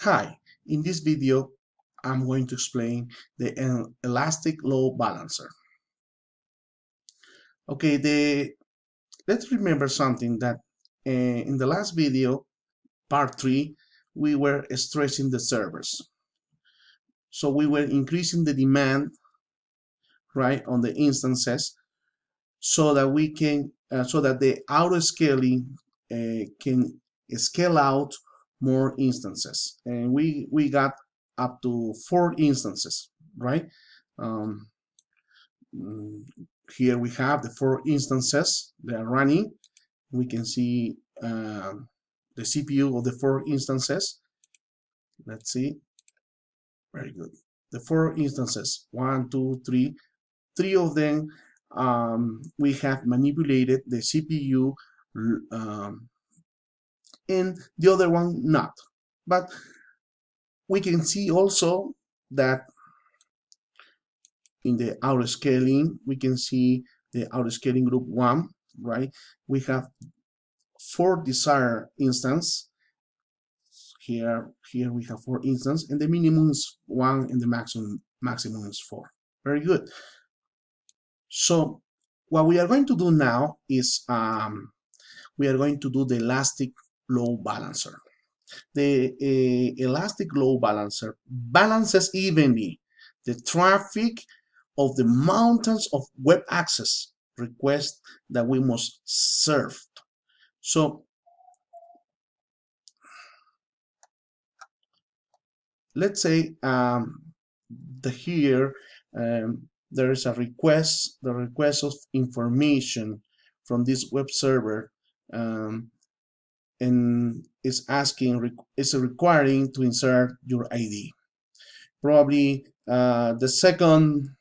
Hi, in this video, I'm going to explain the elastic load balancer. Okay, let's remember something that in the last video, part 3, we were stressing the servers. So we were increasing the demand, right, on the instances so that we can, so that the auto-scaling can scale out more instances. And we got up to 4 instances, right? Um, Here we have the 4 instances that are running. We can see the CPU of the 4 instances. Let's see. Very good. The 4 instances, 1, 2, 3. 3 of them we have manipulated the CPU, and the other one not. But we can see also that in the auto-scaling, we can see the auto-scaling group 1, right? We have 4 desired instance. Here we have 4 instances, and the minimum is 1 and the maximum is 4. Very good. So what we are going to do now is we are going to do the elastic load balancer. The elastic load balancer balances evenly the traffic of the mountains of web access requests that we must serve. So let's say here there is a request, the request of information from this web server, and is requiring to insert your ID. Probably the second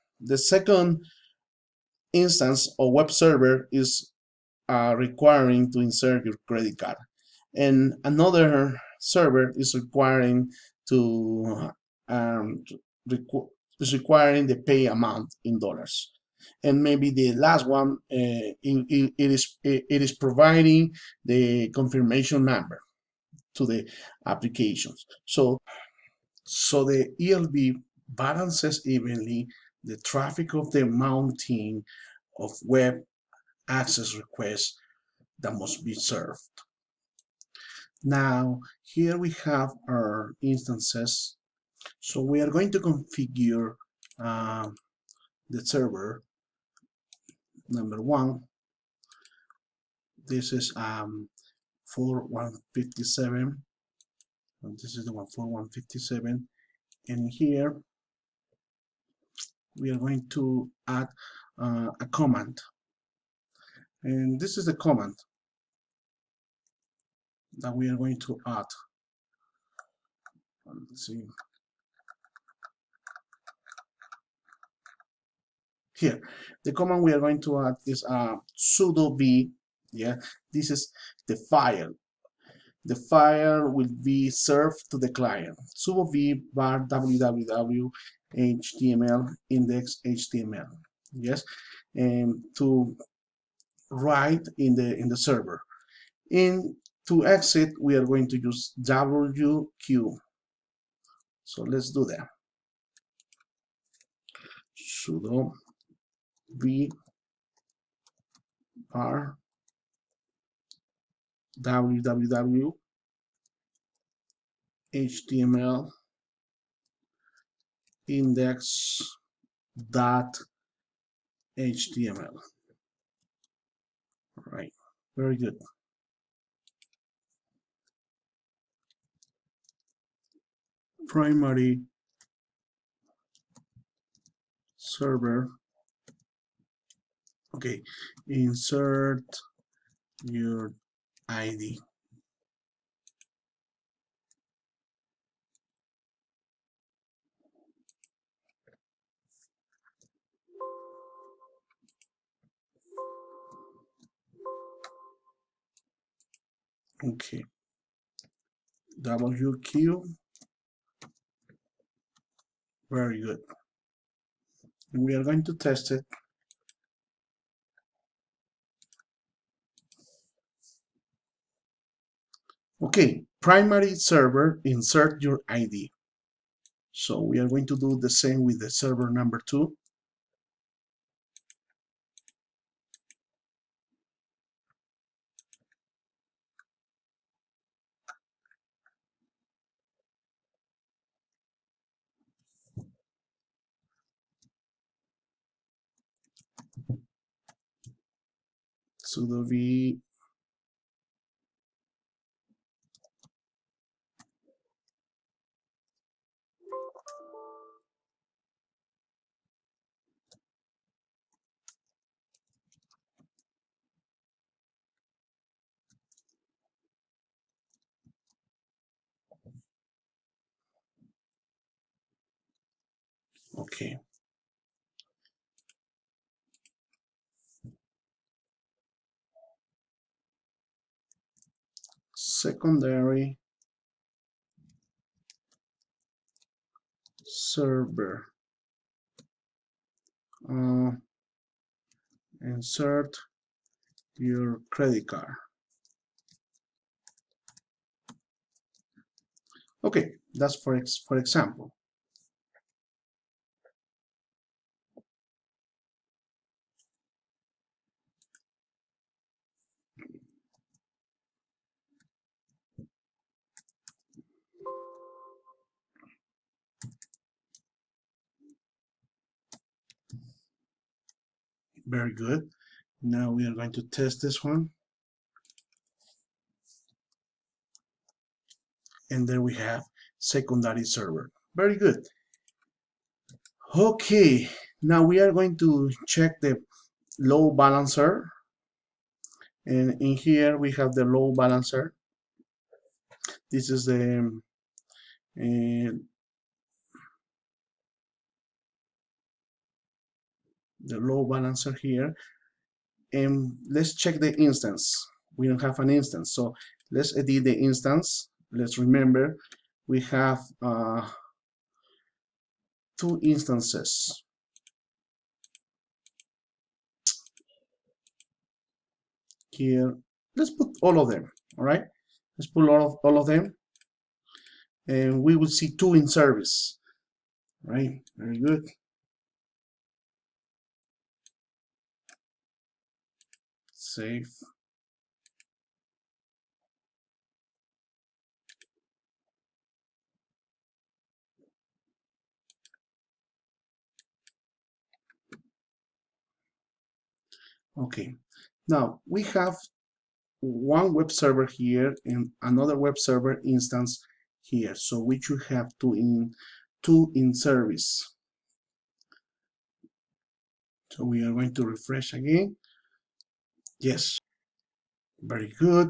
instance of web server is requiring to insert your credit card, and another server is requiring to is requiring the pay amount in dollars, and maybe the last one it is providing the confirmation number to the applications. So the ELB balances evenly the traffic of the mountain of web access requests that must be served. Now, here we have our instances. So we are going to configure the server number 1. This is 4157, and this is the one 4157, and here we are going to add a command, and this is the command that we are going to add. Let's see. Here, the command we are going to add is sudo v. Yeah, this is the file. The file will be served to the client. Sudo v var www html index html. Yes, and to write in the server. And to exit, we are going to use wq. So let's do that. Sudo v var www html index dot html. Right, very good. Primary server. Okay, insert your ID. Okay, WQ. Very good. We are going to test it. Okay, primary server, insert your ID. So we are going to do the same with the server number 2. Sudo v okay. Secondary server. Insert your credit card. Okay, that's for example. Very good. Now we are going to test this one. And there we have secondary server. Very good. Okay, now we are going to check the load balancer. And in here we have the load balancer. This is the load balancer here. And let's check the instance. We don't have an instance, so let's edit the instance. Let's remember we have 2 instances. Here, let's put all of them. All right, let's put all of them, and we will see 2 in service. Right, very good. Save. Okay, now we have one web server here and another web server instance here. So we should have two in service. So we are going to refresh again. Yes, very good.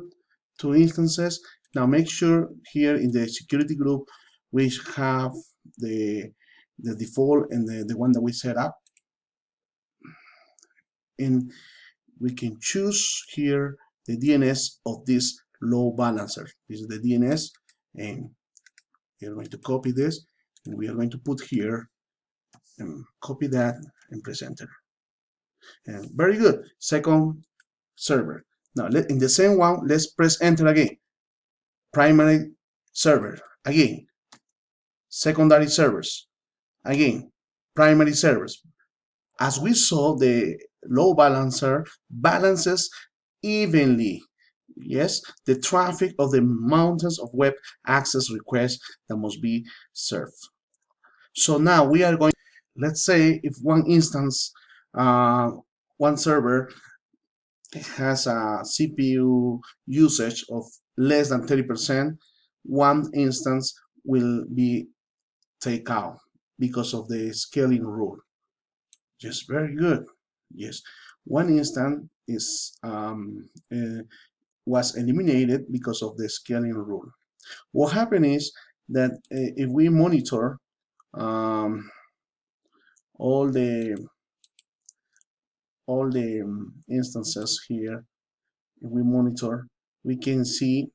2 instances. Now make sure here in the security group we have the default and the one that we set up. And we can choose here the DNS of this load balancer. This is the DNS, and we are going to copy this, and we are going to put here and copy that and press enter. And very good. Second server. Now in the same one, let's press enter again. Primary server again. Secondary servers again. Primary servers. As we saw, the load balancer balances evenly, yes, the traffic of the mountains of web access requests that must be served. So now we are going, let's say if one instance, one server has a CPU usage of less than 30%, one instance will be taken out because of the scaling rule. Yes, very good. Yes, one instance is was eliminated because of the scaling rule. What happened is that if we monitor all the instances here, if we monitor, we can see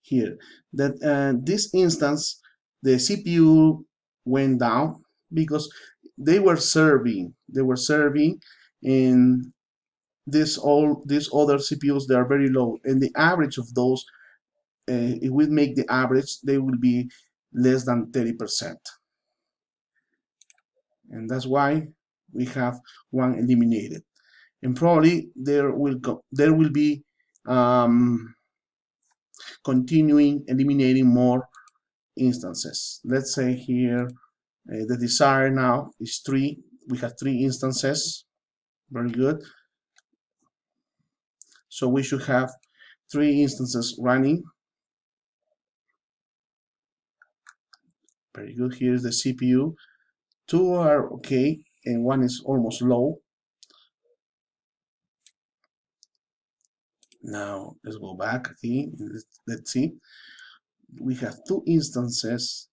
here that this instance, the CPU went down because they were serving and these other CPUs, they are very low, and the average of those, if we make the average, they will be less than 30%, and that's why we have one eliminated. And probably there will be continuing eliminating more instances. Let's say here the desired now is 3. We have 3 instances. Very good. So we should have 3 instances running. Very good. Here's the CPU. 2 are okay, and 1 is almost low. Now let's go back again. Let's see. We have 2 instances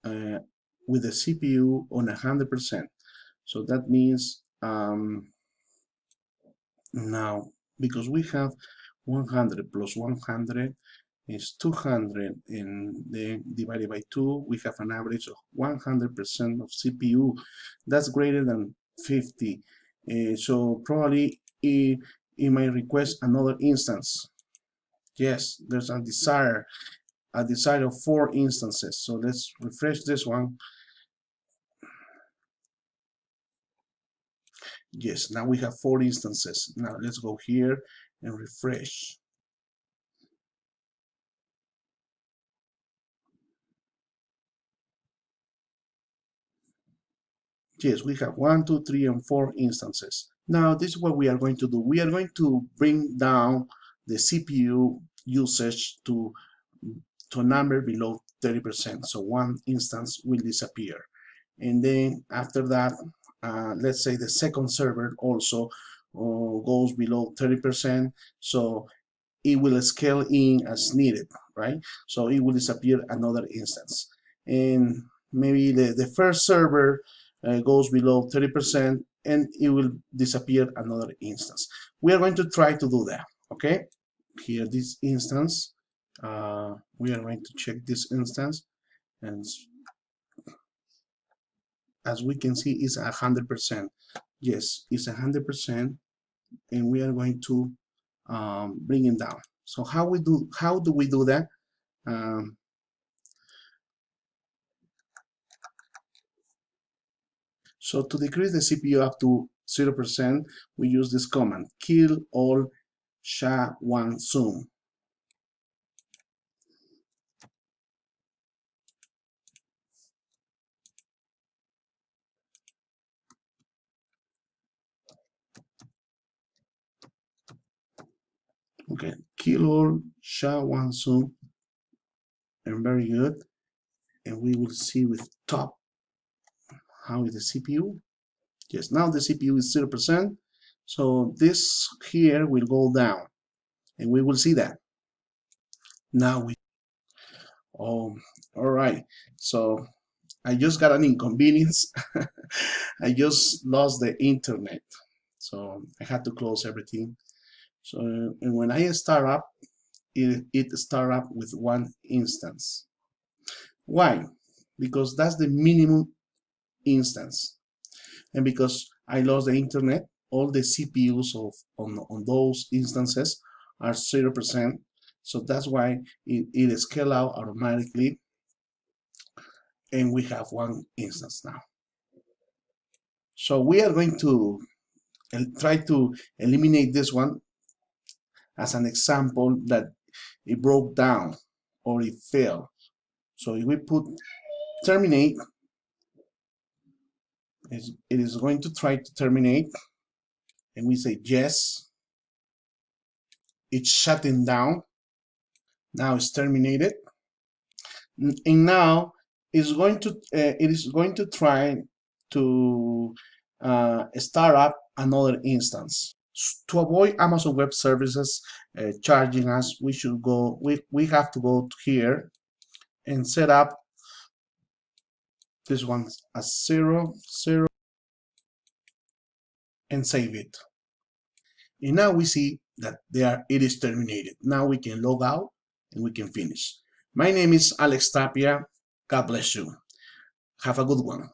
with the CPU on 100%. So that means now, because we have 100 plus 100 is 200, and then divided by 2, we have an average of 100% of CPU. That's greater than 50. So probably it might request another instance. Yes, there's a desire of 4 instances. So let's refresh this one. Yes, now we have 4 instances. Now let's go here and refresh. Yes, we have 1, 2, 3, and 4 instances. Now this is what we are going to do. We are going to bring down the CPU usage to a number below 30%. So 1 instance will disappear. And then after that, let's say the second server also goes below 30%. So it will scale in as needed, right? So it will disappear another instance. And maybe the first server goes below 30%, and it will disappear another instance. We are going to try to do that, okay? Here, this instance, we are going to check this instance, and as we can see, it's 100%. Yes, it's 100%, and we are going to bring it down. So how do we do that? So to decrease the CPU up to 0%, we use this command, kill all SHA-1 zoom. Okay, kill all SHA-1 zoom, and very good. And we will see with top how is the CPU. Yes, now the CPU is 0%. So this here will go down, and we will see that. Now all right. So I just got an inconvenience. I just lost the internet. So I had to close everything. So, and when I start up, it start up with 1 instance. Why? Because that's the minimum instance. And because I lost the internet, all the CPUs on those instances are 0%. So that's why it scale out automatically, and we have 1 instance now. So we are going to try to eliminate this one as an example that it broke down or it failed. So if we put terminate, it is going to try to terminate, and we say yes. It's shutting down. Now it's terminated, and now it is going to try to start up another instance. To avoid Amazon Web Services charging us, we have to go to here and set up this one as 0, 0, and save it. And now we see that it is terminated. Now we can log out and we can finish. My name is Alex Tapia. God bless you. Have a good one.